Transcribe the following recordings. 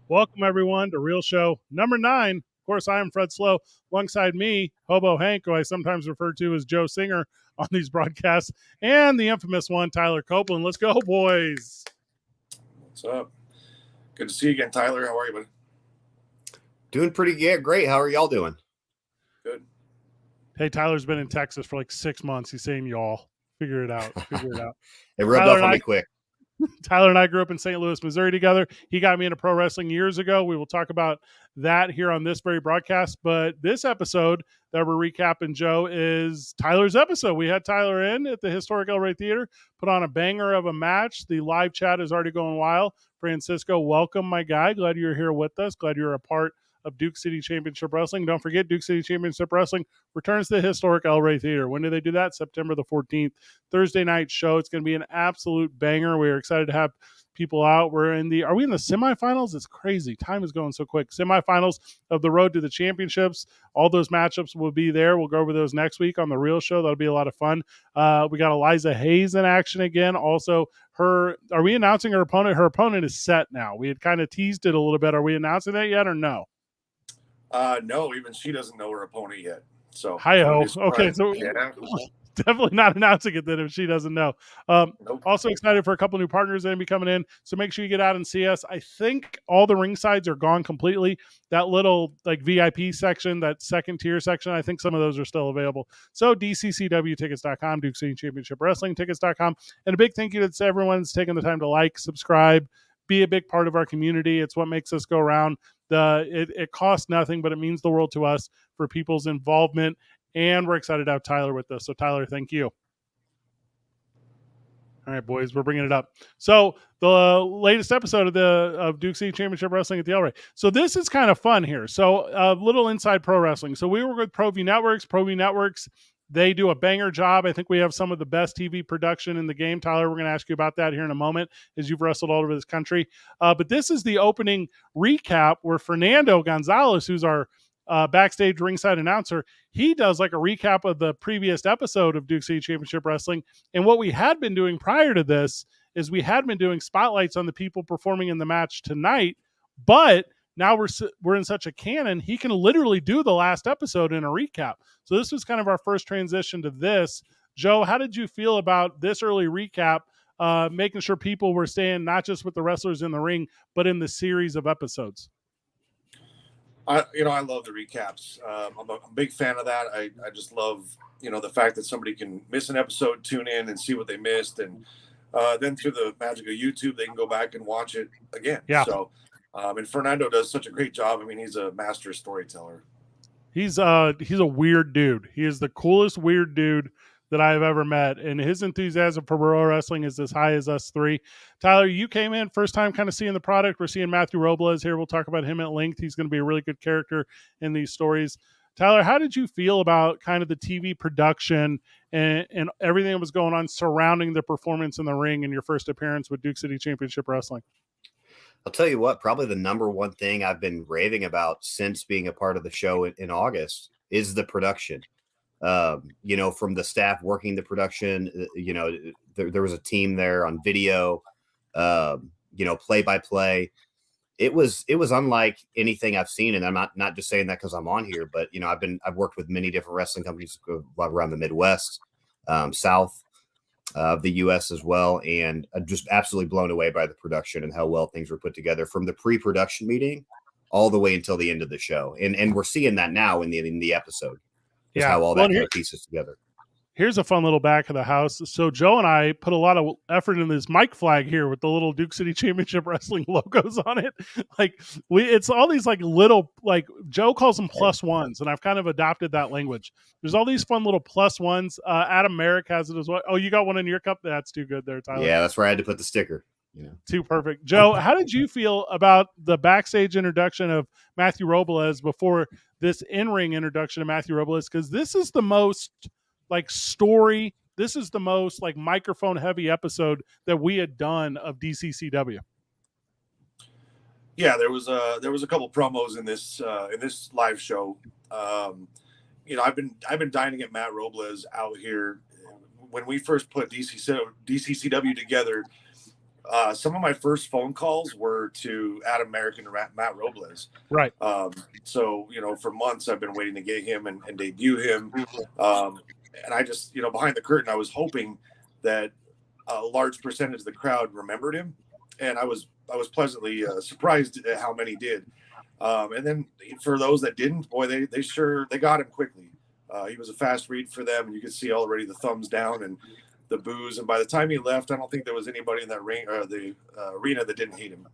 Welcome, everyone, to Real Show number 9. Of course, I am Fred Slow. Alongside me, Hobo Hank, who I sometimes refer to as Joe Singer on these broadcasts, and the infamous one, Tyler Copeland. Let's go, boys. What's up? Good to see you again, Tyler. How are you, buddy? Doing pretty great. How are y'all doing? Good. Hey, Tyler's been in Texas for like 6 months. He's saying y'all. Figure it out. It rubbed off on me quick. Tyler and I grew up in St. Louis, Missouri together. He got me into pro wrestling years ago. We will talk about that here on this very broadcast. But this episode that we're recapping, Joe, is Tyler's episode. We had Tyler in at the historic El Rey Theater, put on a banger of a match. The live chat is already going wild. Francisco, welcome, my guy. Glad you're here with us. Glad you're a part of Duke City Championship Wrestling. Don't forget, Duke City Championship Wrestling returns to the historic El Rey Theater. When do they do that? September the 14th, Thursday night show. It's going to be an absolute banger. We are excited to have people out. Are we in the semifinals? It's crazy. Time is going so quick. Semifinals of the road to the championships. All those matchups will be there. We'll go over those next week on the Real Show. That'll be a lot of fun. We got Eliza Hayes in action again. Also, are we announcing her opponent? Her opponent is set now. We had kind of teased it a little bit. Are we announcing that yet or no? No, even she doesn't know her opponent yet. So hi-ho. Okay, so yeah. Definitely not announcing it then if she doesn't know. Nope. Also excited for a couple new partners that will be coming in. So make sure you get out and see us. I think all the ring sides are gone completely. That little like VIP section, that second tier section, I think some of those are still available. So DCCWtickets.com, Duke City Championship Wrestling tickets.com. And a big thank you to everyone that's taking the time to like, subscribe, be a big part of our community. It's what makes us go around. It costs nothing, but it means the world to us for people's involvement. And we're excited to have Tyler with us. So, Tyler, thank you. All right, boys, we're bringing it up. So, the latest episode of Duke City Championship Wrestling at the El Rey. So, this is kind of fun here. So, a little inside pro wrestling. So, we were with ProV Networks. ProV Networks, they do a banger job. I think we have some of the best TV production in the game. Tyler, we're going to ask you about that here in a moment as you've wrestled all over this country. But this is the opening recap where Fernando Gonzalez, who's our backstage ringside announcer, he does like a recap of the previous episode of Duke City Championship Wrestling. And what we had been doing prior to this is we had been doing spotlights on the people performing in the match tonight, but now we're in such a canon, he can literally do the last episode in a recap. So this was kind of our first transition to this. Joe, how did you feel about this early recap, making sure people were staying not just with the wrestlers in the ring, but in the series of episodes? I love the recaps. I'm a big fan of that. I just love, the fact that somebody can miss an episode, tune in and see what they missed. And then through the magic of YouTube, they can go back and watch it again. Yeah. So, and Fernando does such a great job. I mean, he's a master storyteller. He's a weird dude. He is the coolest weird dude that I have ever met, and his enthusiasm for pro wrestling is as high as us three. Tyler, you came in first time kind of seeing the product. We're seeing Matthew Robles here. We'll talk about him at length. He's going to be a really good character in these stories. Tyler, how did you feel about kind of the TV production and everything that was going on surrounding the performance in the ring in your first appearance with Duke City Championship Wrestling? I'll tell you what, probably the number one thing I've been raving about since being a part of the show in August is the production. From the staff working the production, there was a team there on video, play by play. It was unlike anything I've seen. And I'm not just saying that because I'm on here, but I've worked with many different wrestling companies around the Midwest, South of the US as well. And I'm just absolutely blown away by the production and how well things were put together from the pre-production meeting all the way until the end of the show. And we're seeing that now in the episode. Yeah, how all that kind of pieces together. Here's a fun little back of the house. So Joe and I put a lot of effort in this mic flag here with the little Duke City Championship Wrestling logos on it. It's all these little, Joe calls them plus ones, and I've kind of adopted that language. There's all these fun little plus ones. Adam Merrick has it as well. Oh, you got one in your cup? That's too good there, Tyler. Yeah, that's where I had to put the sticker. Too perfect. Joe, how did you feel about the backstage introduction of Matthew Robles before this in-ring introduction of Matthew Robles? Because this is the most story. This is the most microphone heavy episode that we had done of DCCW. Yeah, there was a couple promos in this live show. I've been dining at Matt Robles out here. When we first put DCCW together, Some of my first phone calls were to Adam American and Matt Robles. Right. So, for months I've been waiting to get him and debut him. And I just, behind the curtain, I was hoping that a large percentage of the crowd remembered him. And I was pleasantly surprised at how many did. And then for those that didn't, boy, they got him quickly. He was a fast read for them, and you could see already the thumbs down and the boos. And by the time he left, I don't think there was anybody in that ring or the arena that didn't hate him.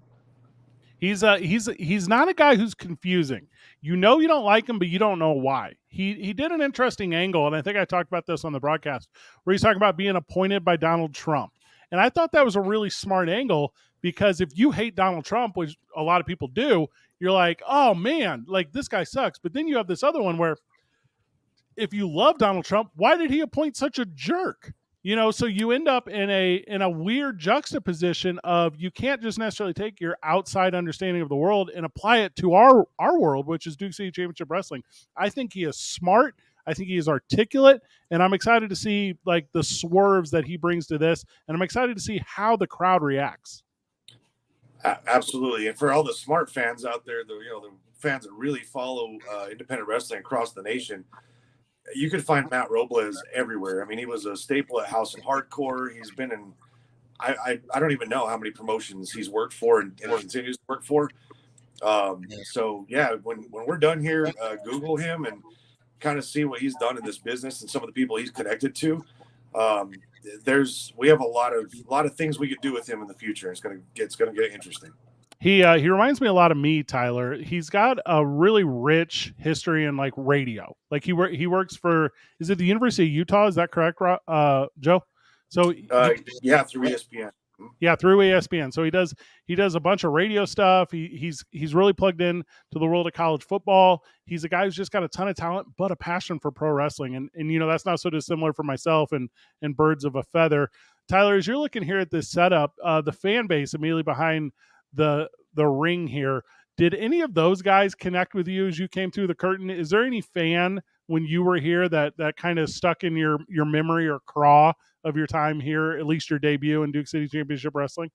He's not a guy who's confusing. You don't like him, but you don't know why. He did an interesting angle, and I think I talked about this on the broadcast, where he's talking about being appointed by Donald Trump. And I thought that was a really smart angle, because if you hate Donald Trump, which a lot of people do, you're like, oh man, like this guy sucks. But then you have this other one where if you love Donald Trump, why did he appoint such a jerk? So you end up in a weird juxtaposition of, you can't just necessarily take your outside understanding of the world and apply it to our world, which is Duke City Championship Wrestling. I think he is smart. I think he is articulate, and I'm excited to see like the swerves that he brings to this, and I'm excited to see how the crowd reacts. Absolutely. And for all the smart fans out there, the fans that really follow independent wrestling across the nation, you could find Matt Robles everywhere. I mean, he was a staple at House of Hardcore. He's been in, I don't even know how many promotions he's worked for and continues to work for. So yeah, when we're done here, Google him and kind of see what he's done in this business and some of the people he's connected to. We have a lot of things we could do with him in the future. It's gonna get interesting. He reminds me a lot of me, Tyler. He's got a really rich history in like radio. Like he works for, is it the University of Utah? Is that correct, Joe? So yeah, through ESPN. Yeah, through ESPN. So he does a bunch of radio stuff. He's really plugged in to the world of college football. He's a guy who's just got a ton of talent, but a passion for pro wrestling. And that's not so dissimilar for myself and birds of a feather. Tyler, as you're looking here at this setup, the fan base immediately behind the ring here, did any of those guys connect with you as you came through the curtain? Is there any fan when you were here that kind of stuck in your memory or craw of your time here, at least your debut in Duke City Championship Wrestling?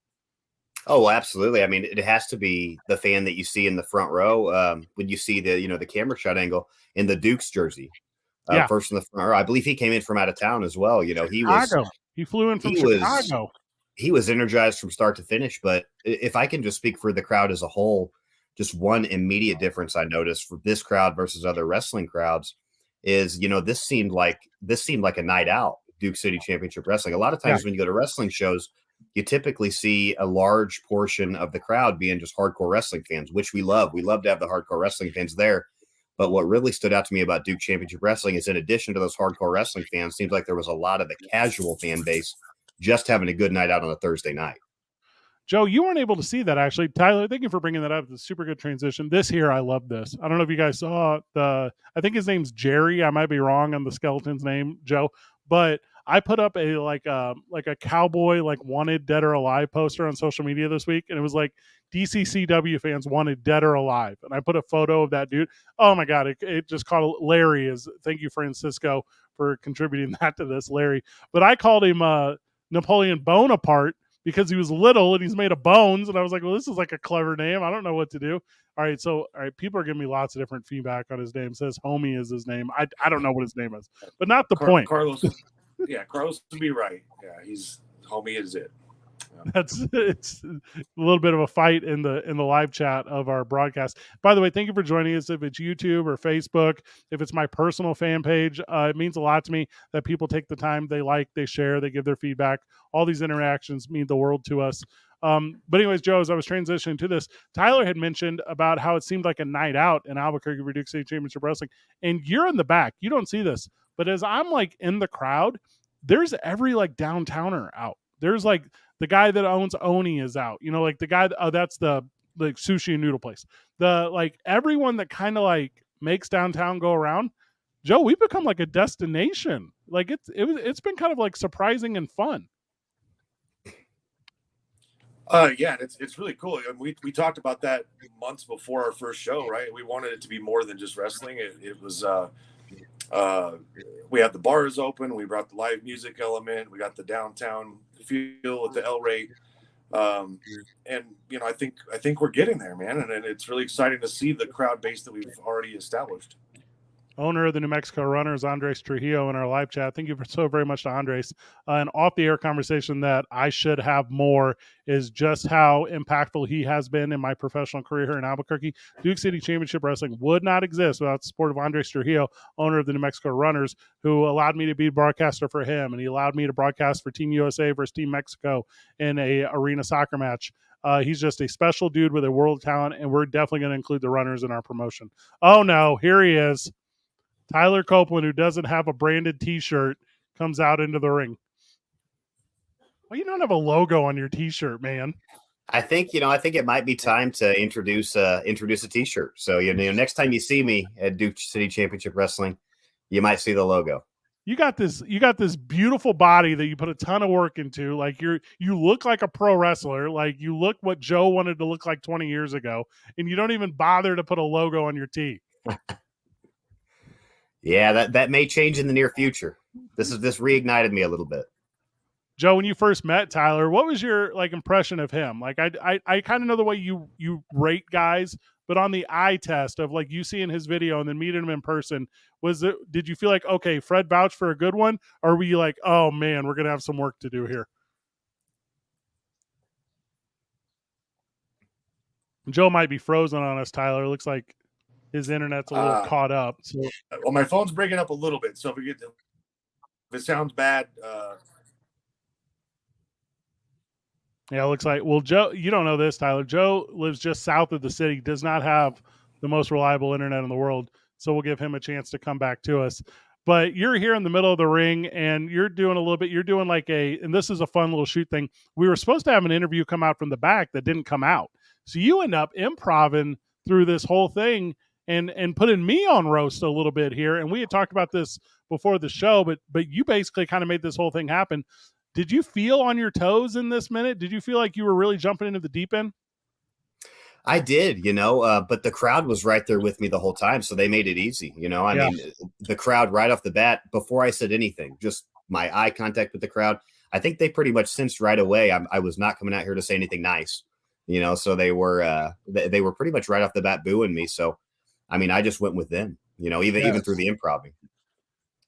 Oh, absolutely. I mean, it has to be the fan that you see in the front row when you see the camera shot angle in the Duke's jersey. First in the front row. I believe he came in from out of town as well. He flew in from Chicago. He was energized from start to finish. But if I can just speak for the crowd as a whole, just one immediate difference I noticed for this crowd versus other wrestling crowds is, this seemed like a night out, Duke City Championship Wrestling. A lot of times when you go to wrestling shows, you typically see a large portion of the crowd being just hardcore wrestling fans, which we love. We love to have the hardcore wrestling fans there. But what really stood out to me about Duke Championship Wrestling is, in addition to those hardcore wrestling fans, seems like there was a lot of the casual fan base just having a good night out on a Thursday night. Joe, you weren't able to see that, actually. Tyler, thank you for bringing that up. It's a super good transition. This here, I love this. I don't know if you guys saw I think his name's Jerry. I might be wrong on the skeleton's name, Joe, but I put up a cowboy, wanted dead or alive poster on social media this week. And it was like, DCCW fans wanted dead or alive. And I put a photo of that dude. Oh my God. It just called Larry thank you, Francisco, for contributing that to this, Larry. But I called him Napoleon Bonaparte, because he was little and he's made of bones. And I was like, well, this is like a clever name. I don't know what to do. All right. People are giving me lots of different feedback on his name. It says Homie is his name. I don't know what his name is, but not the point. Carlos would be right. Yeah. Homie is it. It's a little bit of a fight in the live chat of our broadcast. By the way, thank you for joining us. If it's YouTube or Facebook, if it's my personal fan page, it means a lot to me that people take the time, they share, they give their feedback. All these interactions mean the world to us. But anyways, Joe, as I was transitioning to this, Tyler had mentioned about how it seemed like a night out in Albuquerque for Duke City Championship Wrestling, and you're in the back. You don't see this, but as I'm in the crowd, there's every downtowner out. There's the guy that owns Oni is out. The guy, that's the sushi and noodle place. Everyone that kind of makes downtown go around. Joe, we've become a destination. It's been kind of surprising and fun. Yeah, it's really cool. We talked about that months before our first show, right? We wanted it to be more than just wrestling. It was we had the bars open. We brought the live music element. We got the downtown feel with the El Rey. And I think we're getting there, man, and it's really exciting to see the crowd base that we've already established. Owner of the New Mexico Runners, Andres Trujillo, in our live chat. Thank you so very much to Andres. An off-the-air conversation that I should have more is just how impactful he has been in my professional career here in Albuquerque. Duke City Championship Wrestling would not exist without the support of Andres Trujillo, owner of the New Mexico Runners, who allowed me to be broadcaster for him, and he allowed me to broadcast for Team USA versus Team Mexico in a arena soccer match. He's just a special dude with a world talent, and we're definitely going to include the runners in our promotion. Oh, no, here he is. Tyler Copeland, who doesn't have a branded T-shirt, comes out into the ring. Well, you don't have a logo on your T-shirt, man. I think it might be time to introduce a T-shirt. So next time you see me at Duke City Championship Wrestling, you might see the logo. You got this beautiful body that you put a ton of work into. Like you look like a pro wrestler. Like you look what Joe wanted to look like 20 years ago, and you don't even bother to put a logo on your tee. Yeah, that may change in the near future. This reignited me a little bit. Joe, when you first met Tyler, what was your impression of him? Like I kind of know the way you rate guys, but on the eye test of you seeing his video and then meeting him in person, did you feel like, okay, Fred vouched for a good one, or were you like, oh man, we're gonna have some work to do here? Joe might be frozen on us, Tyler. It looks like his internet's a little caught up. So. Well, my phone's breaking up a little bit, so if it sounds bad. Yeah, it looks like. Well, Joe, you don't know this, Tyler. Joe lives just south of the city, does not have the most reliable internet in the world, so we'll give him a chance to come back to us. But you're here in the middle of the ring, and you're doing and this is a fun little shoot thing. We were supposed to have an interview come out from the back that didn't come out. So you end up improvising through this whole thing and putting me on roast a little bit here. And we had talked about this before the show, but you basically kind of made this whole thing happen. Did you feel on your toes in this minute? Did you feel like you were really jumping into the deep end? I did, but the crowd was right there with me the whole time. So they made it easy. I mean, the crowd right off the bat, before I said anything, just my eye contact with the crowd, I think they pretty much sensed right away I was not coming out here to say anything nice, so they were pretty much right off the bat booing me. So, I mean, I just went with them, even through the improv.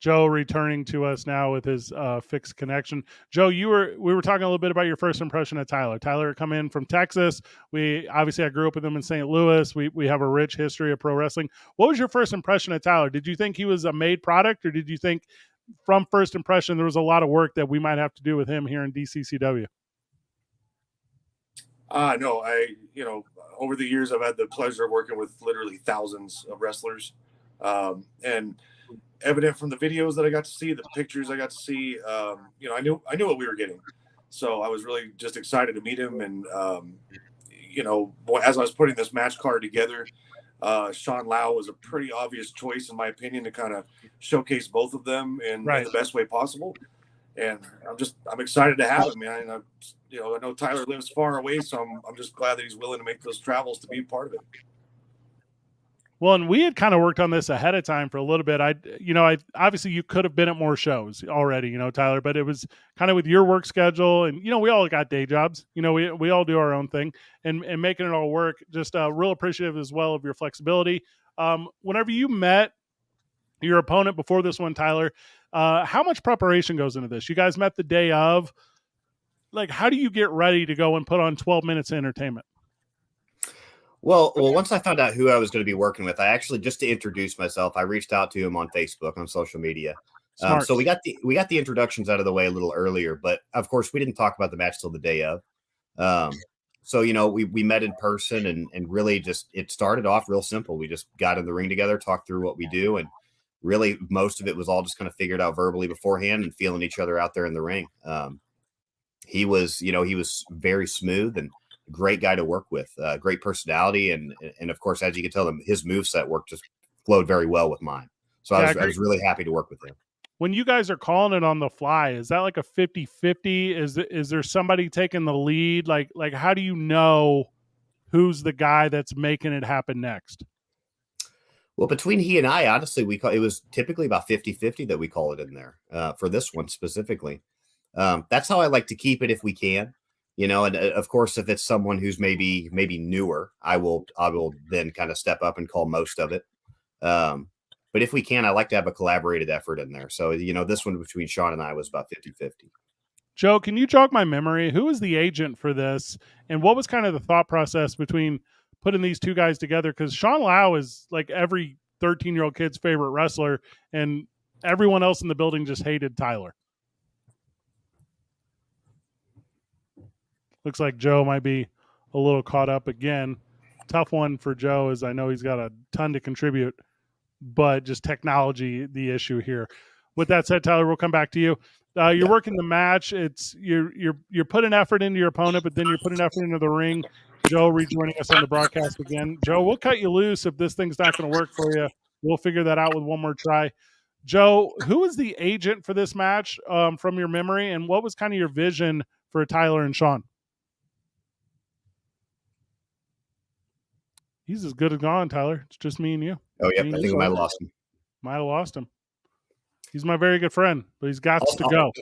Joe returning to us now with his fixed connection. Joe, we were talking a little bit about your first impression of Tyler. Tyler come in from Texas. I grew up with him in St. Louis. We have a rich history of pro wrestling. What was your first impression of Tyler? Did you think he was a made product, or did you think from first impression there was a lot of work that we might have to do with him here in DCCW? No, over the years I've had the pleasure of working with literally thousands of wrestlers, and evident from the videos that I got to see, the pictures I got to see, I knew what we were getting. So I was really just excited to meet him. And, as I was putting this match card together, Sean Lau was a pretty obvious choice, in my opinion, to kind of showcase both of them in the best way possible. And I'm excited to have him, man. And I know Tyler lives far away, so I'm just glad that he's willing to make those travels to be a part of it. Well, and we had kind of worked on this ahead of time for a little bit. I obviously you could have been at more shows already, Tyler, but it was kind of with your work schedule, and we all got day jobs. We all do our own thing, and making it all work. Just real appreciative as well of your flexibility. Whenever you met your opponent before this one, Tyler, how much preparation goes into this? You guys met the day of. Like, how do you get ready to go and put on 12 minutes of entertainment? Well, once I found out who I was going to be working with, I actually, just to introduce myself, I reached out to him on Facebook, on social media. So we got the introductions out of the way a little earlier, but of course we didn't talk about the match till the day of. So we met in person, and really just, it started off real simple. We just got in the ring together, talked through what we do, and really most of it was all just kind of figured out verbally beforehand and feeling each other out there in the ring. He was very smooth and great guy to work with, great personality. And of course, as you can tell, his moveset work just flowed very well with mine. So I was really happy to work with him. When you guys are calling it on the fly, is that like a 50-50? Is there somebody taking the lead? Like how do you know who's the guy that's making it happen next? Well, between he and I, honestly, it was typically about 50-50 that we call it in there, for this one specifically. That's how I like to keep it if we can. And of course, if it's someone who's maybe newer, I will then kind of step up and call most of it. But if we can, I like to have a collaborated effort in there. So, this one between Sean and I was about 50-50. Joe, can you jog my memory? Who was the agent for this? And what was kind of the thought process between putting these two guys together? Because Sean Lau is like every 13-year-old kid's favorite wrestler, and everyone else in the building just hated Tyler. Looks like Joe might be a little caught up again. Tough one for Joe, as I know he's got a ton to contribute, but just technology, the issue here. With that said, Tyler, we'll come back to you. You're working the match. It's you're putting effort into your opponent, but then you're putting effort into the ring. Joe rejoining us on the broadcast again. Joe, we'll cut you loose if this thing's not going to work for you. We'll figure that out with one more try. Joe, who was the agent for this match from your memory, and what was kind of your vision for Tyler and Sean? He's as good as gone, Tyler. It's just me and you. Oh, yeah. I think we might have lost him. Might have lost him. He's my very good friend, but he's got to go.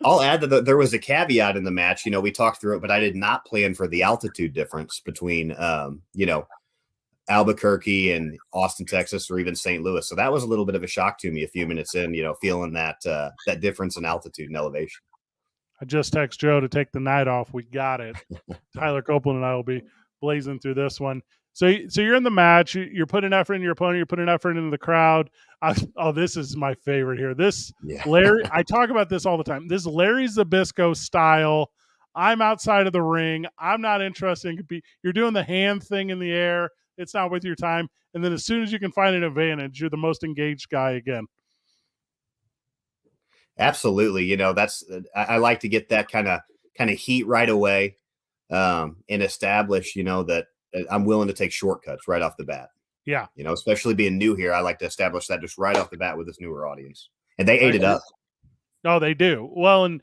I'll add that there was a caveat in the match. We talked through it, but I did not plan for the altitude difference between, Albuquerque and Austin, Texas, or even St. Louis. So that was a little bit of a shock to me a few minutes in, feeling that difference in altitude and elevation. I just text Joe to take the night off. We got it. Tyler Copeland and I will be blazing through this one. So you're in the match. You're putting effort in your opponent. You're putting effort into the crowd. This is my favorite here. Larry, I talk about this all the time. This Larry Zbyszko style. I'm outside of the ring. I'm not interested in compete. You're doing the hand thing in the air. It's not worth your time. And then as soon as you can find an advantage, you're the most engaged guy again. Absolutely. I like to get that kind of heat right away and establish, that I'm willing to take shortcuts right off the bat. Yeah. Especially being new here, I like to establish that just right off the bat with this newer audience. And they ate it up. Oh, they do. Well, and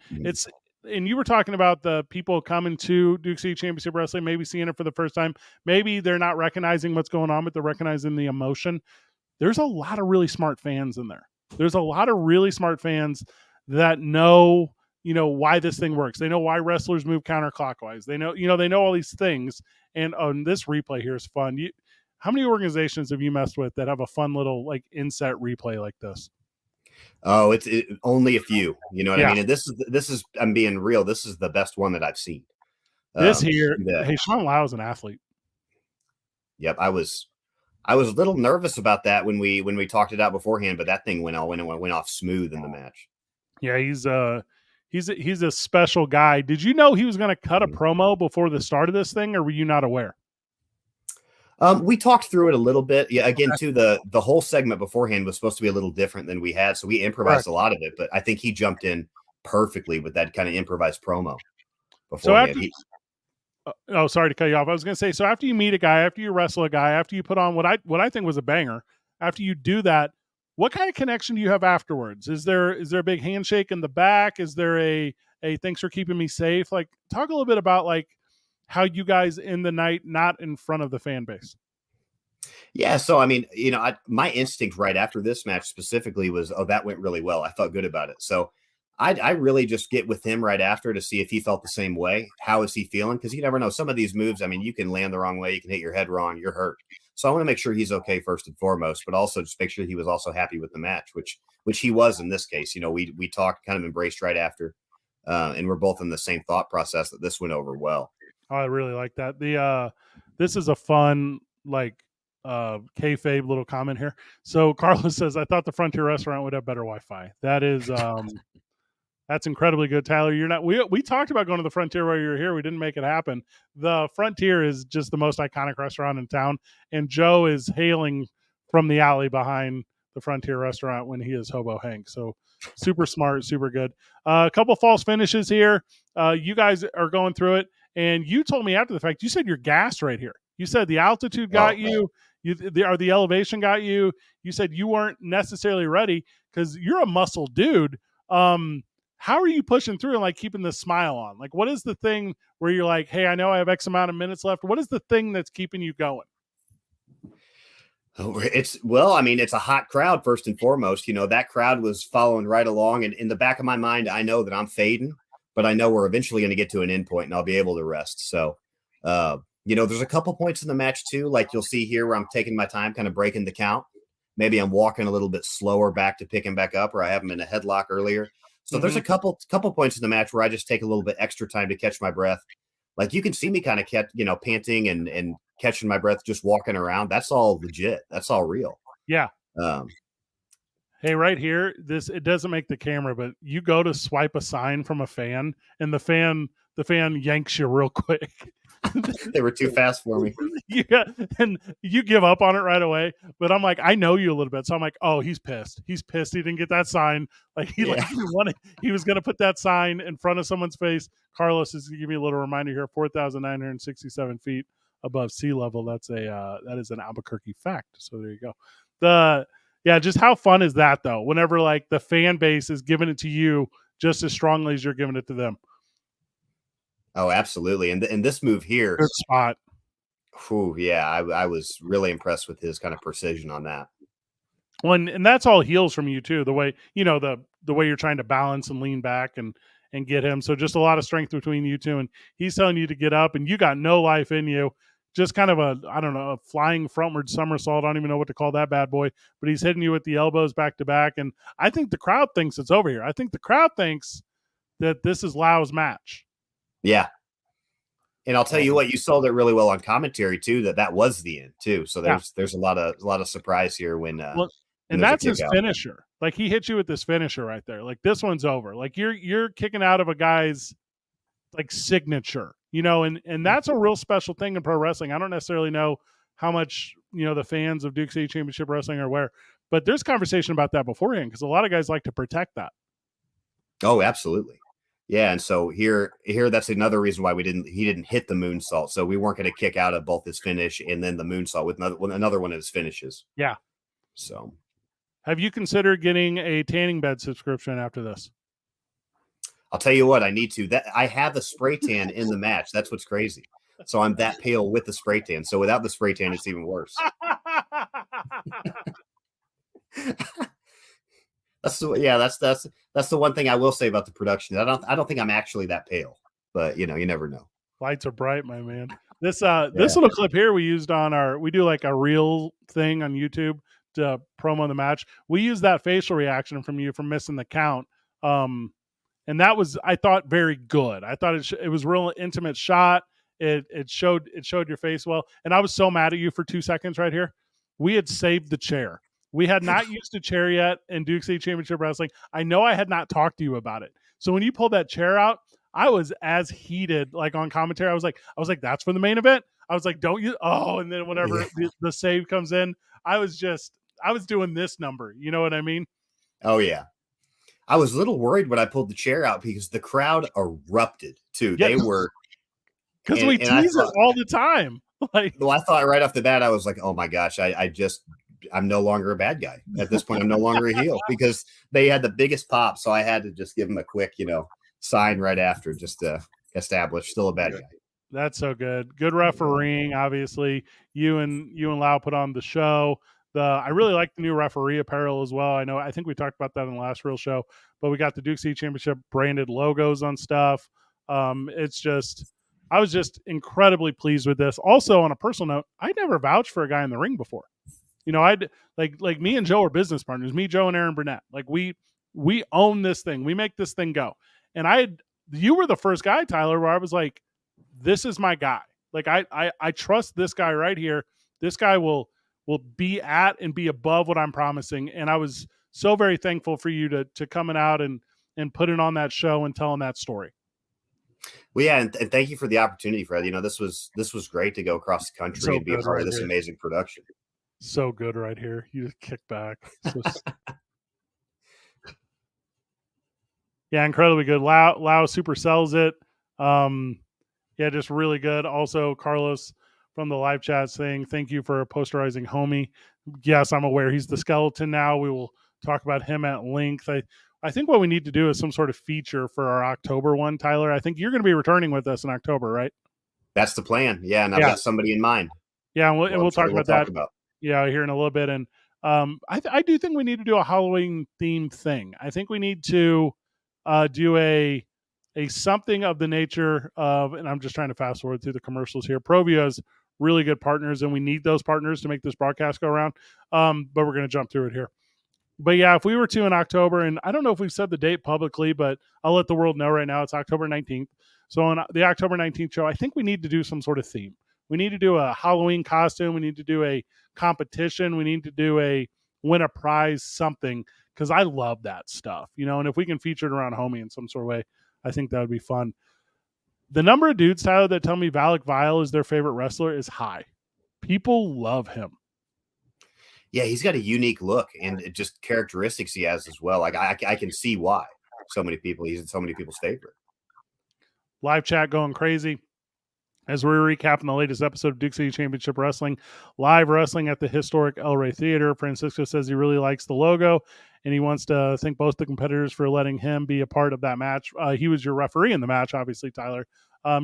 and you were talking about the people coming to Duke City Championship Wrestling, maybe seeing it for the first time. Maybe they're not recognizing what's going on, but they're recognizing the emotion. There's a lot of really smart fans in there. There's a lot of really smart fans that know, why this thing works. They know why wrestlers move counterclockwise. They know all these things. And this replay here is fun. How many organizations have you messed with that have a fun little like inset replay like this? Oh, it's only a few. You know what I mean? And this is I'm being real. This is the best one that I've seen. Hey, Sean Lau is an athlete. Yep, I was a little nervous about that when we talked it out beforehand, but that thing went off smooth in the match. Yeah, he's a special guy. Did you know he was going to cut a promo before the start of this thing, or were you not aware? We talked through it a little bit. Yeah, again, too, the whole segment beforehand was supposed to be a little different than we had, so we improvised a lot of it. But I think he jumped in perfectly with that kind of improvised promo beforehand. Sorry to cut you off. I was going to say, so after you meet a guy, after you wrestle a guy, after you put on what I think was a banger, after you do that, what kind of connection do you have afterwards? Is there a big handshake in the back? Is there a thanks for keeping me safe? Like, talk a little bit about like how you guys end the night not in front of the fan base. Yeah, so I mean, my instinct right after this match specifically was, oh, that went really well. I felt good about it. So I really just get with him right after to see if he felt the same way. How is he feeling? Because you never know. Some of these moves, I mean, you can land the wrong way. You can hit your head wrong. You're hurt. So I want to make sure he's okay first and foremost, but also just make sure he was also happy with the match, which he was in this case. We talked, kind of embraced right after, and we're both in the same thought process that this went over well. Oh, I really like that. This is a fun, like, kayfabe little comment here. So Carlos says, I thought the Frontier restaurant would have better Wi-Fi. That is, that's incredibly good, Tyler. You're not, we talked about going to the Frontier while you were here. We didn't make it happen. The Frontier is just the most iconic restaurant in town. And Joe is hailing from the alley behind the Frontier restaurant when he is Hobo Hank. So super smart, super good. A couple false finishes here. You guys are going through it. And you told me after the fact, you said you're gassed right here. You said the altitude got you. The elevation got you. You said you weren't necessarily ready because you're a muscle dude. How are you pushing through and like keeping the smile on? Like, what is the thing where you're like, hey, I know I have X amount of minutes left. What is the thing that's keeping you going? Oh, it's a hot crowd first and foremost. That crowd was following right along, and in the back of my mind, I know that I'm fading, but I know we're eventually going to get to an end point and I'll be able to rest. So, there's a couple points in the match too. Like you'll see here where I'm taking my time, kind of breaking the count. Maybe I'm walking a little bit slower back to picking back up, or I have them in a headlock earlier. So there's a couple points in the match where I just take a little bit extra time to catch my breath. Like you can see me kind of panting and catching my breath, just walking around. That's all legit. That's all real. Yeah. Hey, right here, it doesn't make the camera, but you go to swipe a sign from a fan, and the fan yanks you real quick. They were too fast for me. Yeah, and you give up on it right away. But I'm like, I know you a little bit, so I'm like, oh, he's pissed. He's pissed. He didn't get that sign. Like he was going to put that sign in front of someone's face. Carlos is giving me a little reminder here: 4,967 feet above sea level. That is an Albuquerque fact. So there you go. Just how fun is that though? Whenever like the fan base is giving it to you just as strongly as you're giving it to them. Oh, absolutely. And this move here, good spot. Yeah, I was really impressed with his kind of precision on that. Well, and that's all heels from you too. The way the way you're trying to balance and lean back and get him. So just a lot of strength between you two, and he's telling you to get up, and you got no life in you. Just kind of a flying frontward somersault. I don't even know what to call that bad boy, but he's hitting you with the elbows back to back. And I think the crowd thinks it's over here. I think the crowd thinks that this is Lau's match. Yeah. And I'll tell you what, you sold it really well on commentary too, that was the end too. So there's a lot of surprise here when and that's his finisher. Like he hit you with this finisher right there. Like this one's over. Like you're kicking out of a guy's like signature, and that's a real special thing in pro wrestling. I don't necessarily know how much, the fans of Duke City Championship Wrestling are aware, but there's conversation about that beforehand because a lot of guys like to protect that. Oh, absolutely. Yeah, and so here, that's another reason why he didn't hit the moonsault. So we weren't going to kick out of both his finish and then the moonsault with another one of his finishes. Yeah. So, have you considered getting a tanning bed subscription after this? I'll tell you what, I need to. That I have a spray tan in the match. That's what's crazy. So I'm that pale with the spray tan. So without the spray tan, it's even worse. That's the one thing I will say about the production. I don't think I'm actually that pale, but you never know. Lights are bright, my man. This little clip here we used on we do like a reel thing on YouTube to promo the match. We used that facial reaction from you from missing the count. And that was, I thought, very good. I thought it was a real intimate shot. It showed your face well. And I was so mad at you for 2 seconds right here. We had saved the chair. We had not used a chair yet in Duke City Championship Wrestling. I know I had not talked to you about it. So when you pulled that chair out, I was as heated, like on commentary. I was like, that's for the main event. I was like, don't you? Oh, and then whenever the save comes in, I was doing this number. You know what I mean? Oh yeah. I was a little worried when I pulled the chair out because the crowd erupted too. Yeah. They were, because we tease it all the time. Like, well, I thought right off the bat, I was like, oh my gosh, I'm no longer a bad guy. At this point, I'm no longer a heel because they had the biggest pop. So I had to just give them a quick, sign right after just to establish still a bad guy. That's so good. Good refereeing, obviously. You and Lau put on the show. I really like the new referee apparel as well. I think we talked about that in the last real show, but we got the Duke City Championship branded logos on stuff. I was just incredibly pleased with this. Also, on a personal note, I never vouched for a guy in the ring before. I'd like me and Joe are business partners. Me, Joe, and Aaron Burnett. Like we own this thing. We make this thing go. And you were the first guy, Tyler, where I was like, this is my guy. Like I trust this guy right here. This guy will be at and be above what I'm promising. And I was so very thankful for you to coming out and putting on that show and telling that story. Well, yeah, and thank you for the opportunity, Fred. This was great to go across the country and be a part of this amazing production. So good right here. You just kick back. Yeah, incredibly good. Lau super sells it. Just really good. Also, Carlos from the live chat saying, thank you for posterizing Homie. Yes, I'm aware he's the skeleton now. We will talk about him at length. I think what we need to do is some sort of feature for our October one, Tyler. I think you're going to be returning with us in October, right? That's the plan. Yeah, and I've got somebody in mind. Yeah, and we'll talk about that. Yeah, here in a little bit. And I do think we need to do a Halloween themed thing. I think we need to do a a something of the nature of, and I'm just trying to fast forward through the commercials here. Provia has really good partners, and we need those partners to make this broadcast go around. But we're going to jump through it here. But yeah, if we were to in October, and I don't know if we've said the date publicly, but I'll let the world know right now. It's October 19th. So on the October 19th show, I think we need to do some sort of theme. We need to do a Halloween costume. We need to do a competition. We need to do a win a prize something, because I love that stuff, and if we can feature it around Homie in some sort of way, I think that would be fun. The number of dudes, Tyler, that tell me Valak Vile is their favorite wrestler is high. People love him. Yeah, he's got a unique look and just characteristics he has as well. Like I can see why he's so many people's favorite. Live chat going crazy as we're recapping the latest episode of Duke City Championship Wrestling, live wrestling at the historic El Rey Theater. Francisco says he really likes the logo, and he wants to thank both the competitors for letting him be a part of that match. He was your referee in the match, obviously, Tyler.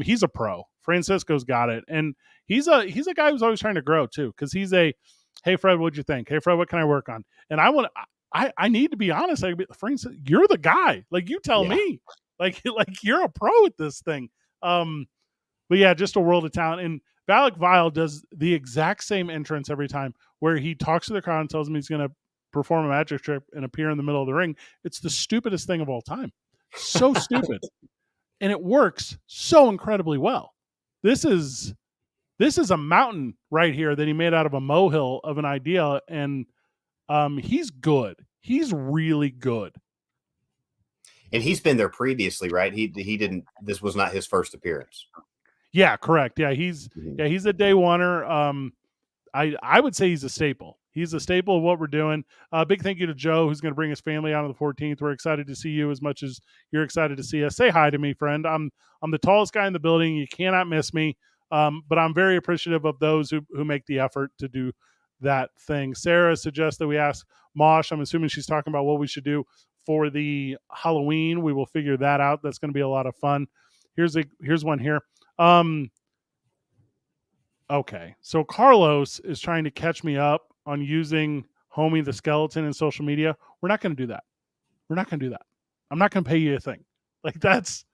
He's a pro. Francisco's got it, and he's a guy who's always trying to grow too, because he's a, hey Fred, what'd you think? Hey Fred, what can I work on? And I need to be honest. Francis, you're the guy. Like, you tell me. Like you're a pro at this thing. But yeah, just a world of talent. And Valak Vile does the exact same entrance every time, where he talks to the crowd and tells them he's going to perform a magic trick and appear in the middle of the ring. It's the stupidest thing of all time. So stupid. And it works so incredibly well. This is a mountain right here that he made out of a molehill of an idea. And he's good. He's really good. And he's been there previously, right? He didn't. This was not his first appearance. Yeah, correct. Yeah, he's a day oneer. I would say he's a staple. He's a staple of what we're doing. Big thank you to Joe, who's going to bring his family out on the 14th. We're excited to see you as much as you're excited to see us. Say hi to me, friend. I'm the tallest guy in the building. You cannot miss me. But I'm very appreciative of those who make the effort to do that thing. Sarah suggests that we ask Mosh. I'm assuming she's talking about what we should do for the Halloween. We will figure that out. That's going to be a lot of fun. Here's one here. Okay, so Carlos is trying to catch me up on using Homie the Skeleton in social media. We're not going to do that. I'm not going to pay you a thing. Like, that's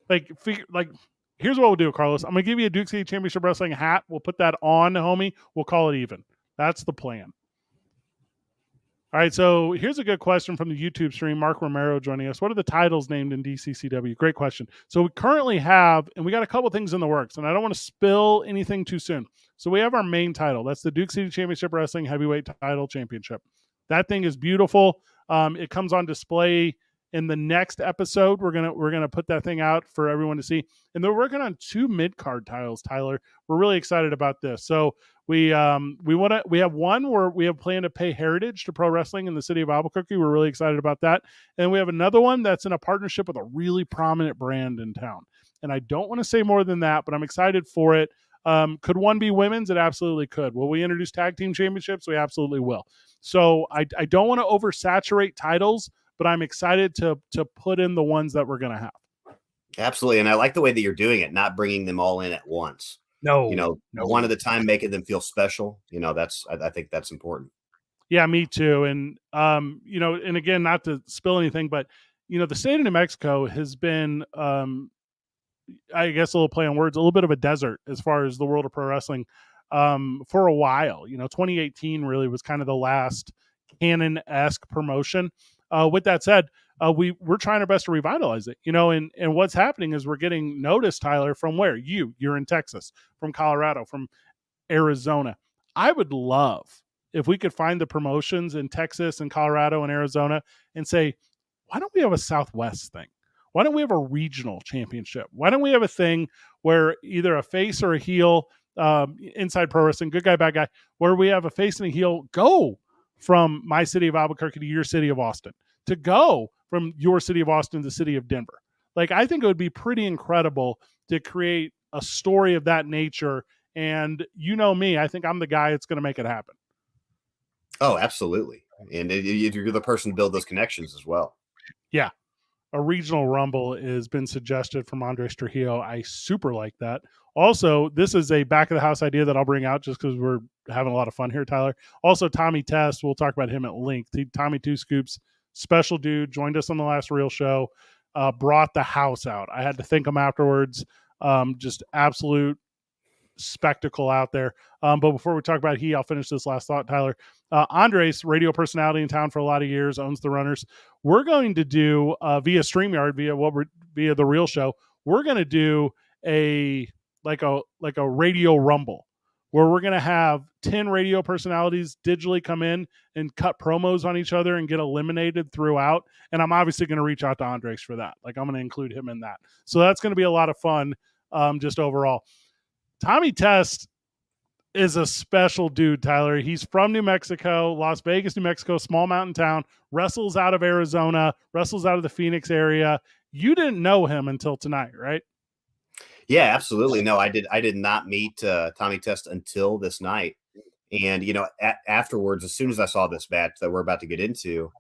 here's what we'll do, Carlos. I'm going to give you a Duke City Championship Wrestling hat. We'll put that on, Homie. We'll call it even. That's the plan. All right, so here's a good question from the YouTube stream. Mark Romero joining us. What are the titles named in DCCW? Great question. So we currently have, and we got a couple things in the works, and I don't want to spill anything too soon. So we have our main title. That's the Duke City Championship Wrestling Heavyweight Title Championship. That thing is beautiful. It comes on display in the next episode. We're gonna put that thing out for everyone to see. And they're working on 2 mid-card titles, Tyler. We're really excited about this. So we have one where we have planned to pay Heritage to pro wrestling in the city of Albuquerque. We're really excited about that. And we have another one that's in a partnership with a really prominent brand in town. And I don't want to say more than that, but I'm excited for it. Could one be women's? It absolutely could. Will we introduce tag team championships? We absolutely will. So I don't want to oversaturate titles, but I'm excited to put in the ones that we're going to have. Absolutely. And I like the way that you're doing it, not bringing them all in at once. No. One at a time, making them feel special. I think that's important. Yeah, me too. And, and again, not to spill anything, but, the state of New Mexico has been, I guess a little play on words, a little bit of a desert as far as the world of pro wrestling for a while. 2018 really was kind of the last canon-esque promotion. With that said, we're trying our best to revitalize it, and what's happening is we're getting noticed, Tyler, from where you're in Texas, from Colorado, from Arizona. I would love if we could find the promotions in Texas and Colorado and Arizona and say, why don't we have a Southwest thing? Why don't we have a regional championship? Why don't we have a thing where either a face or a heel, inside pro wrestling, good guy, bad guy, where we have a face and a heel go from my city of Albuquerque to your city of Austin, to go from your city of Austin to the city of Denver. Like, I think it would be pretty incredible to create a story of that nature. And me, I think I'm the guy that's going to make it happen. Oh, absolutely. And you're the person to build those connections as well. Yeah. A regional rumble has been suggested from Andres Trujillo. I super like that. Also, this is a back of the house idea that I'll bring out just because we're having a lot of fun here, Tyler. Also, Tommy Test, we'll talk about him at length. Tommy Two Scoops, special dude, joined us on the last real show. brought the house out. I had to thank him afterwards. Just absolute spectacle out there. But before we talk about I'll finish this last thought, Tyler. Andres, radio personality in town for a lot of years, owns the Runners. We're going to do via StreamYard, via the Real Show. We're going to do a radio rumble where we're going to have 10 radio personalities digitally come in and cut promos on each other and get eliminated throughout. And I'm obviously going to reach out to Andres for that. Like, I'm going to include him in that. So that's going to be a lot of fun, just overall. Tommy Test is a special dude, Tyler. He's from New Mexico, Las Vegas, New Mexico, small mountain town, wrestles out of Arizona, wrestles out of the Phoenix area. You didn't know him until tonight, right? Yeah, absolutely. No, I did not meet Tommy Test until this night. And, afterwards, as soon as I saw this match that we're about to get into,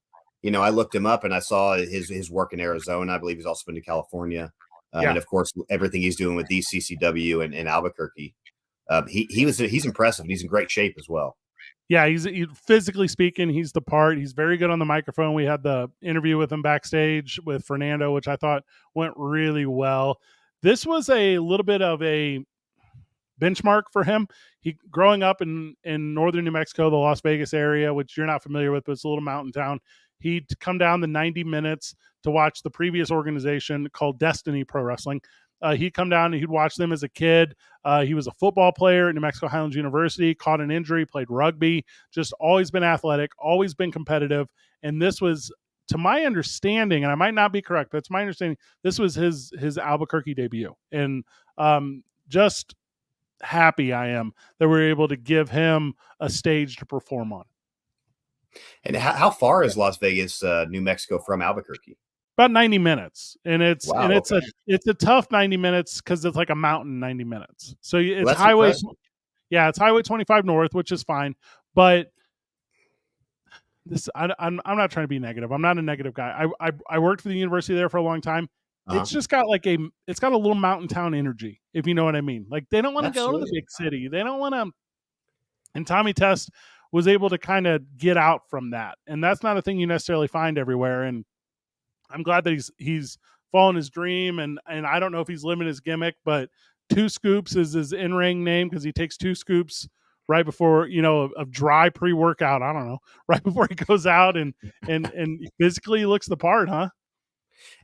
I looked him up and I saw his work in Arizona. I believe he's also been to California. And of course, everything he's doing with DCCW and Albuquerque. He's impressive. And he's in great shape as well. Yeah, he's physically speaking, he's the part. He's very good on the microphone. We had the interview with him backstage with Fernando, which I thought went really well. This was a little bit of a benchmark for him. He growing up in northern New Mexico, the Las Vegas area, which you're not familiar with, but it's a little mountain town. He'd come down the 90 minutes to watch the previous organization called Destiny Pro Wrestling. He'd come down and he'd watch them as a kid. He was a football player at New Mexico Highlands University, caught an injury, played rugby, just always been athletic, always been competitive. And this was, to my understanding, and I might not be correct, but it's my understanding, this was his Albuquerque debut. And just happy I am that we're able to give him a stage to perform on. And how far is Las Vegas, New Mexico from Albuquerque? About 90 minutes. And it's okay. it's a tough 90 minutes because it's like a mountain 90 minutes. So it's highway. It's Highway 25 North, which is fine. But this I'm not trying to be negative. I'm not a negative guy. I worked for the university there for a long time. Uh-huh. It's just got it's got a little mountain town energy, if you know what I mean. Like, they don't want to go to the big city. They don't want to. And Tommy Test was able to kind of get out from that. And that's not a thing you necessarily find everywhere. And I'm glad that he's following his dream. And I don't know if he's living his gimmick, but 2 Scoops is his in-ring name because he takes 2 scoops right before, a dry pre-workout. I don't know, right before he goes out and physically looks the part, huh?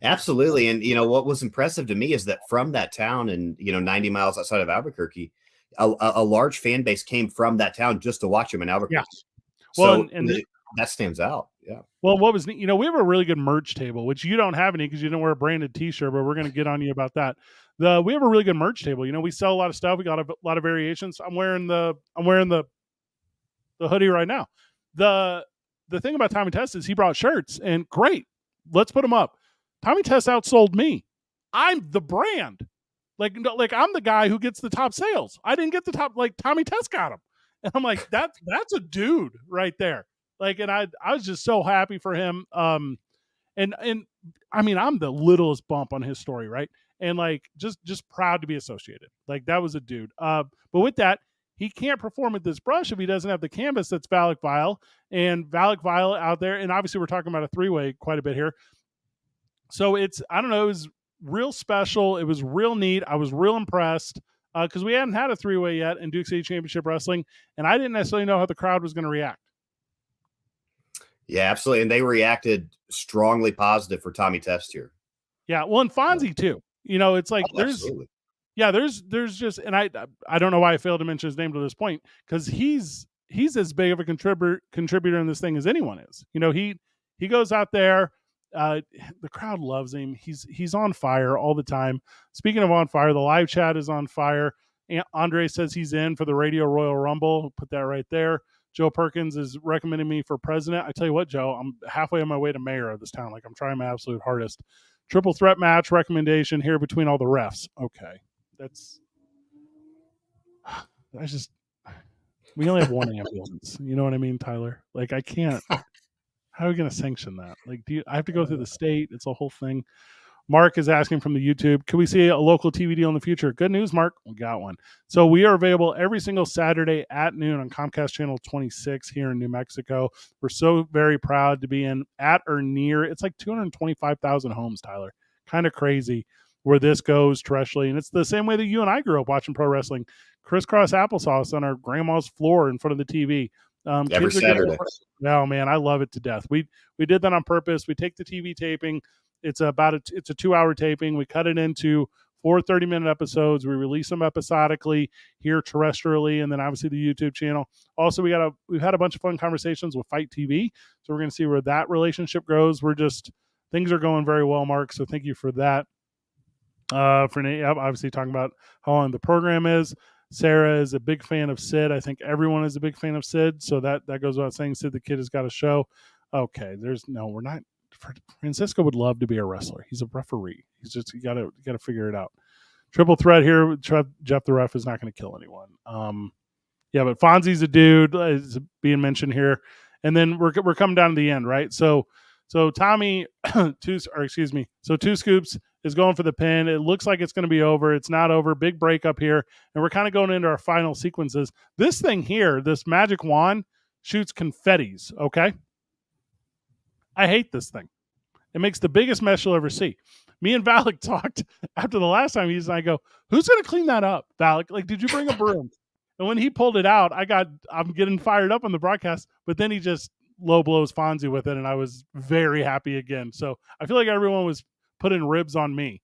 Absolutely. And, what was impressive to me is that from that town and, 90 miles outside of Albuquerque, a large fan base came from that town just to watch him in Albuquerque. Yeah. Well, so that stands out. Yeah. Well, what was, we have a really good merch table, which you don't have any because you don't wear a branded t-shirt, but we're going to get on you about that. We have a really good merch table. We sell a lot of stuff. We got a lot of variations. I'm wearing the hoodie right now. The thing about Tommy Test is he brought shirts, and great. Let's put them up. Tommy Test outsold me. I'm the brand. Like I'm the guy who gets the top sales. I didn't get the top, like Tommy Test got them. And I'm like, that's a dude right there. Like, and I was just so happy for him. And I mean, I'm the littlest bump on his story, right? And like, just proud to be associated. Like, that was a dude. But with that, he can't perform at this brush if he doesn't have the canvas that's Valak Vile and Valak Vile out there. And obviously we're talking about a 3-way quite a bit here. So I don't know, it was real special. It was real neat. I was real impressed because we hadn't had a 3-way yet in Duke City Championship Wrestling. And I didn't necessarily know how the crowd was going to react. Yeah, absolutely. And they reacted strongly positive for Tommy Test here. Yeah. Well, and Fonzie too. It's like there's just, and I don't know why I failed to mention his name to this point, because he's as big of a contributor in this thing as anyone is. He goes out there. The crowd loves him. He's on fire all the time. Speaking of on fire, the live chat is on fire. Andre says he's in for the Radio Royal Rumble. Put that right there. Joe Perkins is recommending me for president. I tell you what, Joe, I'm halfway on my way to mayor of this town. Like, I'm trying my absolute hardest. Triple threat match recommendation here between all the refs. Okay. We only have one ambulance. You know what I mean, Tyler? Like, I can't. How are we going to sanction that? Like, I have to go through the state? It's a whole thing. Mark is asking from the YouTube, can we see a local TV deal in the future? Good news, Mark. We got one. So we are available every single Saturday at noon on Comcast Channel 26 here in New Mexico. We're so very proud to be in at or near. It's like 225,000 homes, Tyler. kind of crazy where this goes terrestrially. And it's the same way that you and I grew up watching pro wrestling. Crisscross applesauce on our grandma's floor in front of the TV. Every Saturday. Oh man, I love it to death. We did that on purpose. We take the TV taping. It's a 2-hour taping. We cut it into 4 30-minute episodes. We release them episodically here terrestrially, and then obviously the YouTube channel. Also, we've had a bunch of fun conversations with Fight TV, so we're going to see where that relationship goes. Things are going very well, Mark. So thank you for that. For Nate, obviously talking about how long the program is. Sarah is a big fan of Sid. I think everyone is a big fan of Sid. So that goes without saying. Sid the Kid has got a show. Okay, we're not. Francisco would love to be a wrestler. He's a referee. You got to figure it out. Triple threat here. Jeff the Ref is not going to kill anyone. Yeah, but Fonzie's a dude is being mentioned here, and then we're coming down to the end, right? So Tommy, Two Scoops is going for the pin. It looks like it's going to be over. It's not over. Big breakup here, and we're kind of going into our final sequences. This thing here, this magic wand, shoots confettis. Okay, I hate this thing. It makes the biggest mess you'll ever see. Me and Valak talked after the last time. I go, who's going to clean that up, Valak? Like, did you bring a broom? And when he pulled it out, I'm getting fired up on the broadcast, but then he just low blows Fonzie with it, and I was very happy again. So I feel like everyone was putting ribs on me.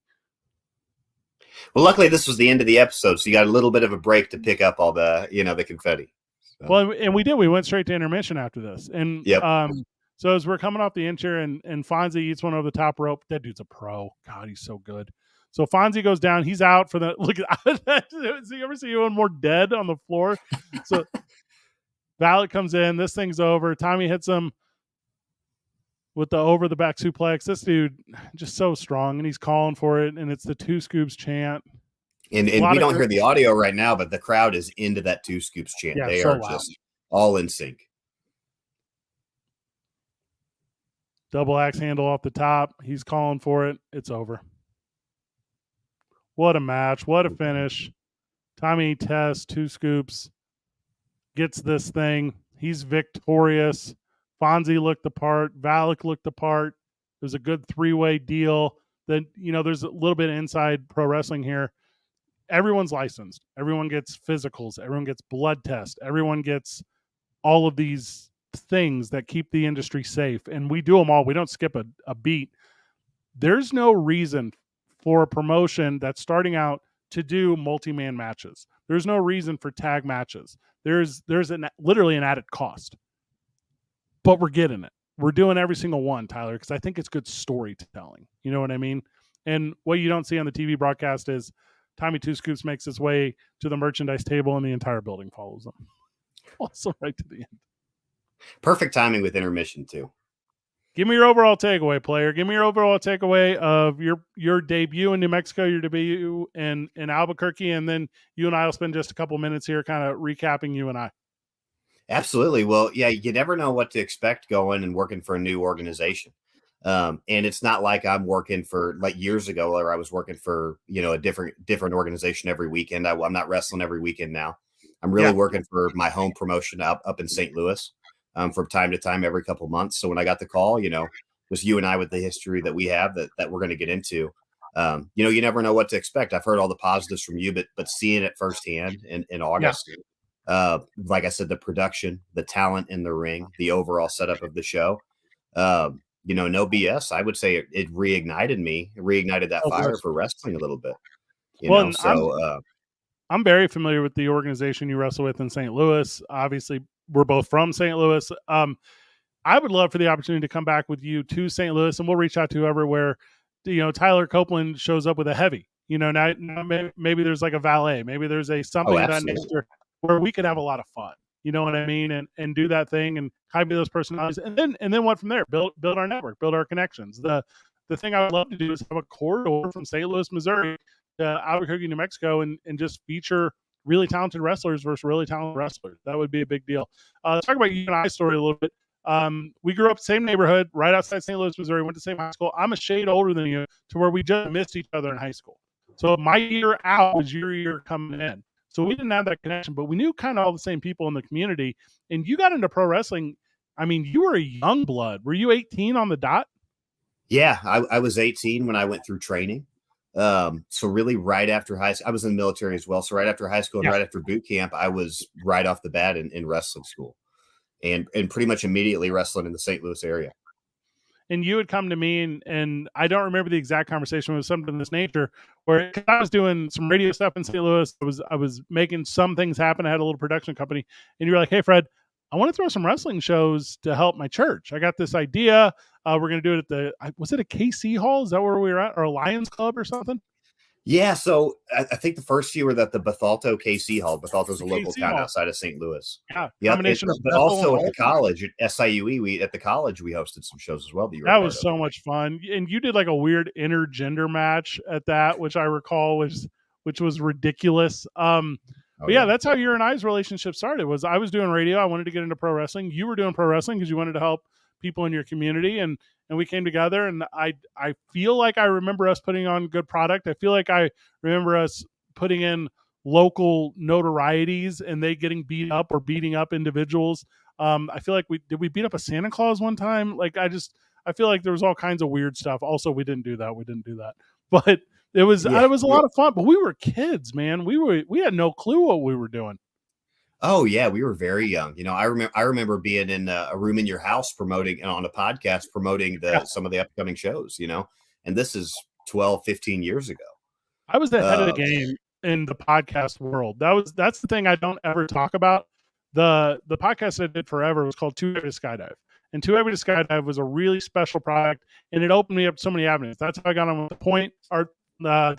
Well, luckily this was the end of the episode, so you got a little bit of a break to pick up all the, the confetti. So. Well, and we did. We went straight to intermission after this. And so as we're coming off the inch here, and Fonzie eats one over the top rope. That dude's a pro. God, he's so good. So Fonzie goes down. He's out for the look at that. You ever see anyone more dead on the floor? So Valak comes in. This thing's over. Tommy hits him with the over the back suplex. This dude just so strong, and he's calling for it. And it's the Two Scoops chant. And we don't hear the audio right now, but the crowd is into that Two Scoops chant. Yeah, they so are loud. Just all in sync. Double axe handle off the top. He's calling for it. It's over. What a match. What a finish. Tommy Test, Two Scoops, gets this thing. He's victorious. Fonzie looked the part. Valak looked the part. It was a good 3-way deal. Then, there's a little bit of inside pro wrestling here. Everyone's licensed. Everyone gets physicals. Everyone gets blood tests. Everyone gets all of these things that keep the industry safe, and we do them all. We don't skip a beat. There's no reason for a promotion that's starting out to do multi-man matches. There's no reason for tag matches. There's literally an added cost, but we're getting it. We're doing every single one, Tyler, because I think it's good storytelling. You know what I mean? And what you don't see on the TV broadcast is Tommy Two Scoops makes his way to the merchandise table, and the entire building follows him. Also right to the end. Perfect timing with intermission too. Give me your overall takeaway, player. Give me your overall takeaway of your debut in New Mexico, your debut in Albuquerque, and then you and I will spend just a couple minutes here kind of recapping you and I. Absolutely. Well, yeah, you never know what to expect going and working for a new organization. And it's not like I'm working for like years ago where I was working for, a different organization every weekend. I'm not wrestling every weekend now. I'm really working for my home promotion up in St. Louis. From time to time, every couple of months. So when I got the call, it was you and I with the history that we have that we're going to get into. You never know what to expect. I've heard all the positives from you, but seeing it firsthand in August, like I said, the production, the talent in the ring, the overall setup of the show, no BS. I would say it reignited that fire for wrestling a little bit. I'm very familiar with the organization you wrestle with in St. Louis. Obviously, we're both from St. Louis. I would love for the opportunity to come back with you to St. Louis, and we'll reach out to whoever where, Tyler Copeland shows up with a heavy. Now maybe there's like a valet. Maybe there's a something done where we could have a lot of fun. You know what I mean? And do that thing and kind of be those personalities. And then what from there? Build our network, build our connections. The thing I would love to do is have a corridor from St. Louis, Missouri to Albuquerque, New Mexico, and just feature really talented wrestlers versus really talented wrestlers. That would be a big deal. Let's talk about you and I's story a little bit. We grew up same neighborhood, right outside St. Louis, Missouri. Went to the same high school. I'm a shade older than you, to where we just missed each other in high school. So my year out was your year coming in. So we didn't have that connection, but we knew kind of all the same people in the community. And you got into pro wrestling. I mean, you were a young blood. Were you 18 on the dot? Yeah, I was 18 when I went through training. So really right after high school, I was in the military as well. So right after high school and Yeah. right after boot camp, I was right off the bat in wrestling school and pretty much immediately wrestling in the St. Louis area. And you had come to me, and I don't remember the exact conversation. It was something of this nature where I was doing some radio stuff in St. Louis. I was making some things happen. I had a little production company, and you were like, "Hey, Fred, I want to throw some wrestling shows to help my church. I got this idea. We're going to do it at was it a KC Hall? Is that where we were at, or a Lions Club or something?" Yeah, so I think the first few were at the Bethalto KC Hall. Bethalto's a local KC town Hall. outside of St. Louis. Yeah, Yeah, combination of but Bethel also and at the college at SIUE, we hosted some shows as well. that was so much fun. And you did like a weird intergender match at that, which I recall which was ridiculous. But yeah, that's how your and I's relationship started. Was I was doing radio, I wanted to get into pro wrestling. You were doing pro wrestling because you wanted to help people in your community, and we came together. And I feel like I remember us putting on good product. I feel like I remember us putting in local notorieties and they getting beat up or beating up individuals. I feel like we beat up a Santa Claus one time. Like I feel like there was all kinds of weird stuff. Also, we didn't do that. But it was a lot of fun. But we were kids, man. We had no clue what we were doing. Oh yeah, we were very young. You know, I remember being in a room in your house promoting on a podcast promoting some of the upcoming shows. You know, and this is 12, 15 years ago. I was the head of the game in the podcast world. That's the thing I don't ever talk about. The podcast I did forever was called Too Heavy to Skydive. And Too Heavy to Skydive was a really special product, and it opened me up so many avenues. That's how I got on with The Point. No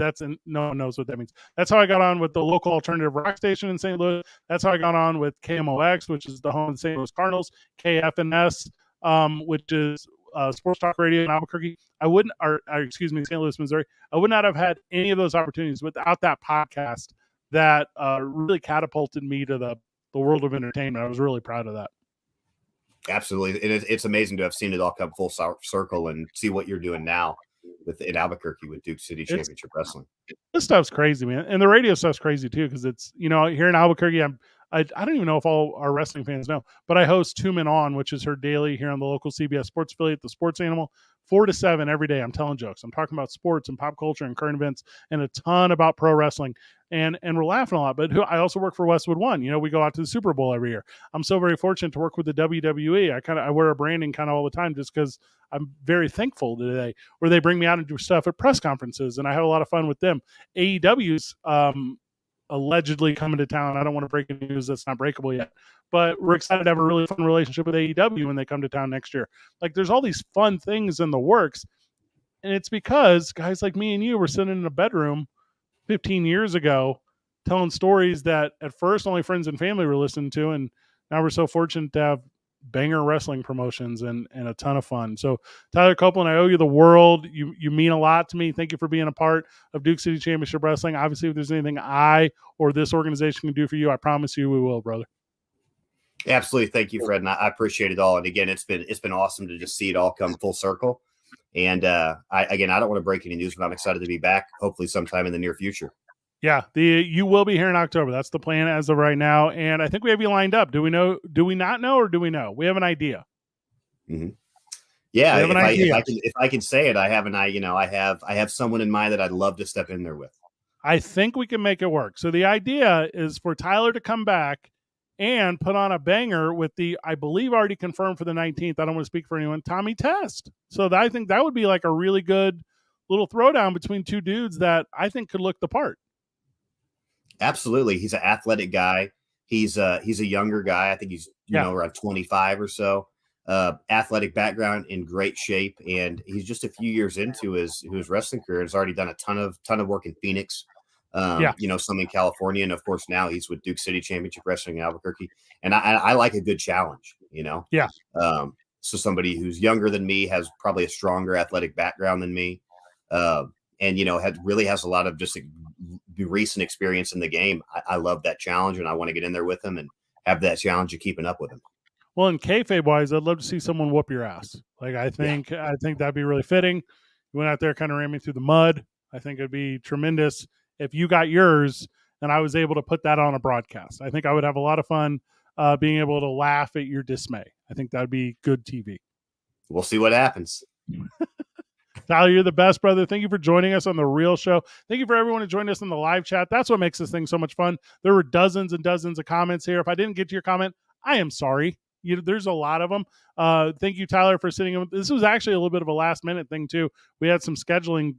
one knows what that means. That's how I got on with the local alternative rock station in St. Louis. That's how I got on with KMOX, which is the home of the St. Louis Cardinals, KFNS, which is sports talk radio in Albuquerque. St. Louis, Missouri. I would not have had any of those opportunities without that podcast that really catapulted me to the world of entertainment. I was really proud of that. Absolutely. And it's amazing to have seen it all come full circle and see what you're doing now in Albuquerque with Duke City Championship Wrestling. This stuff's crazy, man. And the radio stuff's crazy too, because it's, here in Albuquerque, I don't even know if all our wrestling fans know, but I host Two Men On, which is her daily here on the local CBS sports affiliate, The Sports Animal, 4 to 7 every day. I'm telling jokes. I'm talking about sports and pop culture and current events and a ton about pro wrestling. And we're laughing a lot. But I also work for Westwood One. We go out to the Super Bowl every year. I'm so very fortunate to work with the WWE. I wear a branding kind of all the time just because I'm very thankful today, where they bring me out and do stuff at press conferences, and I have a lot of fun with them. AEW's allegedly coming to town. I don't want to break any news that's not breakable yet, but we're excited to have a really fun relationship with AEW when they come to town next year. Like, there's all these fun things in the works, and it's because guys like me and you were sitting in a bedroom 15 years ago telling stories that at first only friends and family were listening to, and now we're so fortunate to have banger wrestling promotions and a ton of fun. So Tyler Copeland, I owe you the world. You mean a lot to me. Thank you for being a part of Duke City Championship Wrestling. Obviously, if there's anything I or this organization can do for you, I promise you we will, brother. Absolutely. Thank you, Fred. And I appreciate it all. And again, it's been awesome to just see it all come full circle. And I don't want to break any news, but I'm excited to be back, hopefully sometime in the near future. Yeah, you will be here in October. That's the plan as of right now, and I think we have you lined up. Do we know? Do we not know, or do we know? We have an idea. Mm-hmm. Yeah, if I can say it, I have I have someone in mind that I'd love to step in there with. I think we can make it work. So the idea is for Tyler to come back and put on a banger with I believe already confirmed for the 19th. I don't want to speak for anyone. Tommy Test. So I think that would be like a really good little throwdown between two dudes that I think could look the part. Absolutely. He's an athletic guy. He's a younger guy. I think he's, around 25 or so, athletic background, in great shape. And he's just a few years into his wrestling career. Has already done a ton of work in Phoenix, some in California. And of course, now he's with Duke City Championship Wrestling in Albuquerque. And I like a good challenge, Yeah. So somebody who's younger than me, has probably a stronger athletic background than me. And has a lot of just recent experience in the game. I love that challenge, and I want to get in there with him and have that challenge of keeping up with him. Well, in kayfabe wise, I'd love to see someone whoop your ass. Like, I think that'd be really fitting. You went out there, kind of ran me through the mud. I think it'd be tremendous if you got yours and I was able to put that on a broadcast. I think I would have a lot of fun being able to laugh at your dismay. I think that'd be good TV. We'll see what happens. Tyler, you're the best, brother. Thank you for joining us on The Real Show. Thank you for everyone who joined us in the live chat. That's what makes this thing so much fun. There were dozens and dozens of comments here. If I didn't get to your comment, I am sorry. There's a lot of them. Thank you, Tyler, for sitting in. This was actually a little bit of a last-minute thing, too. We had some scheduling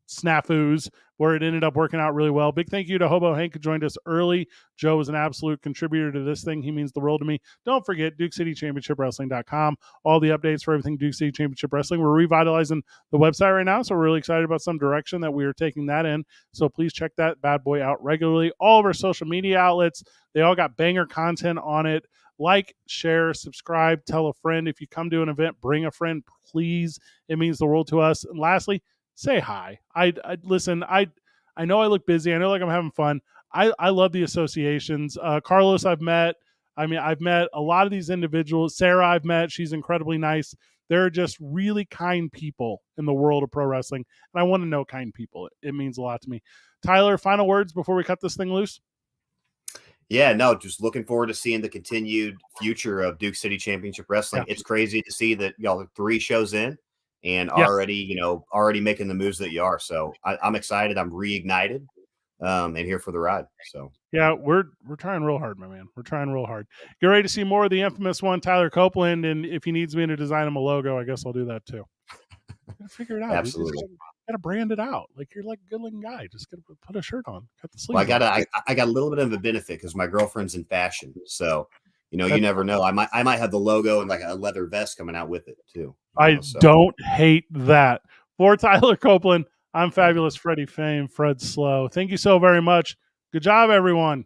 snafus where it ended up working out really well. Big thank you to Hobo Hank, who joined us early. Joe is an absolute contributor to this thing. He means the world to me. Don't forget DukeCityChampionshipWrestling.com. All the updates for everything Duke City Championship Wrestling. We're revitalizing the website right now, so we're really excited about some direction that we are taking that in. So please check that bad boy out regularly. All of our social media outlets, they all got banger content on it. Like, share, subscribe, tell a friend. If you come to an event, bring a friend, please. It means the world to us. And lastly, say hi. I listen. I know I look busy. I know like I'm having fun. I love the associations. Carlos, I've met. I've met a lot of these individuals. Sarah, I've met. She's incredibly nice. They're just really kind people in the world of pro wrestling, and I want to know kind people. It means a lot to me. Tyler, final words before we cut this thing loose. Yeah, no, just looking forward to seeing the continued future of Duke City Championship Wrestling. Yeah. It's crazy to see that y'all are 3 shows in and already making the moves that you are. So I'm excited. I'm reignited and here for the ride. So yeah, we're trying real hard, my man. We're trying real hard. Get ready to see more of the infamous one, Tyler Copeland. And if he needs me to design him a logo, I guess I'll do that too. Gotta figure it out. Absolutely. Gotta brand it out. Like you're like a good looking guy. Just gotta put a shirt on, cut the sleeves. Well, I got a little bit of a benefit because my girlfriend's in fashion. So you never know. I might have the logo and like a leather vest coming out with it too. Don't hate that. For Tyler Copeland, I'm Fabulous Freddie Fame, Fred Slow. Thank you so very much. Good job, everyone.